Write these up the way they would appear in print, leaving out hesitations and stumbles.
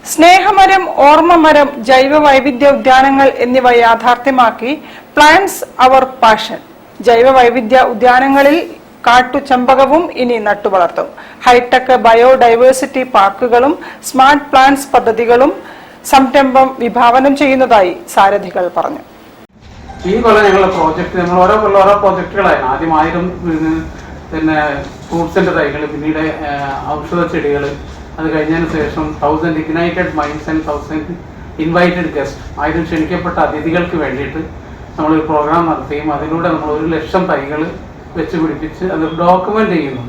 സ്നേഹമരം, ഓർമ്മമരം, ജൈവ വൈവിധ്യ ഉദ്യാനങ്ങൾ എന്നിവ യാഥാർത്ഥ്യമാക്കി പ്ലാന്റ്സ് അവർ പാഷൻ. ജൈവ വൈവിധ്യ ഉദ്യാനങ്ങളിൽ കാട്ടുചെമ്പകവും ഇനി നട്ടുവളർത്തും. ഹൈടെക് ബയോഡൈവേഴ്സിറ്റി പാർക്കുകളും സ്മാർട്ട് പ്ലാന്റ്സ് പദ്ധതികളും സംരംഭം വിഭാവനം ചെയ്യുന്നതായി സാരഥികൾ പറഞ്ഞു. ഈ കൊല്ലം ഞങ്ങളുടെ പ്രോജക്റ്റ് നമ്മൾ ഓരോ പ്രോജക്റ്റുകളായിരുന്നു. ആദ്യം 1000 പിന്നെ ഫ്രൂട്ട്സിന്റെ തൈകൾ, പിന്നീട് ഔഷധ ചെടികൾ, അത് കഴിഞ്ഞതിന് ശേഷം 1000 Ignited minds and 1000 invited guest, 1000 ക്ഷണിക്കപ്പെട്ട അതിഥികൾക്ക് വേണ്ടിയിട്ട് നമ്മളൊരു പ്രോഗ്രാം നടത്തുകയും അതിലൂടെ നമ്മൾ 1,00,000 തൈകൾ വെച്ച് പിടിപ്പിച്ച് അത് ഡോക്യുമെന്റ് ചെയ്യുന്നു.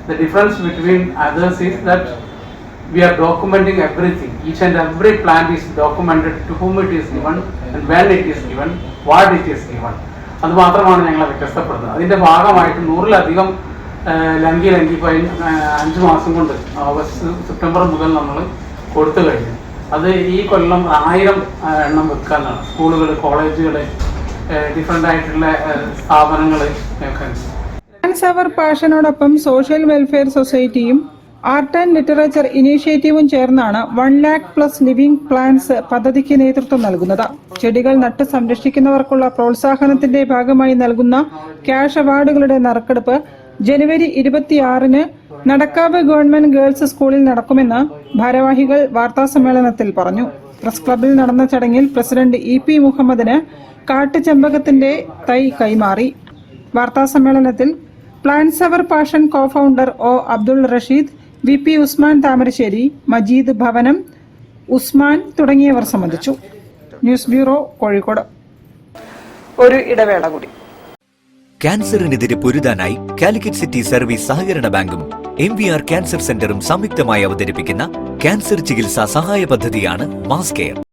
The difference between others is that we are documenting everything. Each and every plant is documented, to whom it is given and when it is given, what it is given. അത് മാത്രമാണ് ഞങ്ങളെ വ്യത്യസ്തപ്പെടുന്നത്. അതിൻ്റെ ഭാഗമായിട്ട് 100-ലധികം ലങ്കി 5 മാസം കൊണ്ട് September മുതൽ നമ്മൾ കൊടുത്തു കഴിഞ്ഞു. അത് ഈ കൊല്ലം 1000 എണ്ണം വെക്കാനാണ്. സ്കൂളുകൾ, കോളേജുകൾ, ഡിഫറെൻ്റ് ആയിട്ടുള്ള സ്ഥാപനങ്ങൾ ഒക്കെ. പ്ലാന്റ്സ് അവർ പാഷനോടൊപ്പം സോഷ്യൽ വെൽഫെയർ സൊസൈറ്റിയും ആർട്ട് ആൻഡ് ലിറ്ററേച്ചർ ഇനീഷ്യേറ്റീവും ചേർന്നാണ് 1,00,000+ ലിവിംഗ് പ്ലാന്റ്സ് പദ്ധതിക്ക് നേതൃത്വം നൽകുന്നത്. ചെടികൾ നട്ട് സംരക്ഷിക്കുന്നവർക്കുള്ള പ്രോത്സാഹനത്തിന്റെ ഭാഗമായി നൽകുന്ന ക്യാഷ് അവാർഡുകളുടെ നറുക്കെടുപ്പ് ജനുവരി 26-ന് നടക്കാവ് ഗവൺമെന്റ് ഗേൾസ് സ്കൂളിൽ നടക്കുമെന്ന് ഭാരവാഹികൾ വാർത്താസമ്മേളനത്തിൽ പറഞ്ഞു. പ്രസ് ക്ലബിൽ നടന്ന ചടങ്ങിൽ പ്രസിഡന്റ് EP മുഹമ്മദിന് കാട്ടുചെമ്പകത്തിന്റെ തൈ കൈമാറി. വാർത്താസമ്മേളനത്തിൽ plants our passion cofounder O. Abdul Rasheed, VP Usman Thamarassery, Majeed ഭവനം, ഉസ്മാൻ തുടങ്ങിയവർ സംബന്ധിച്ചു. News bureau, Kozhikode. ഒരു ഇടവേള കൂടി. ക്യാൻസറിനെതിരെ പൊരുതാനായി കാലിക്കറ്റ് സിറ്റി സർവീസ് സഹകരണ ബാങ്കും MVR ക്യാൻസർ സെന്ററും സംയുക്തമായി അവതരിപ്പിക്കുന്ന ക്യാൻസർ ചികിത്സാ സഹായ പദ്ധതിയാണ് മാസ് കെയർ.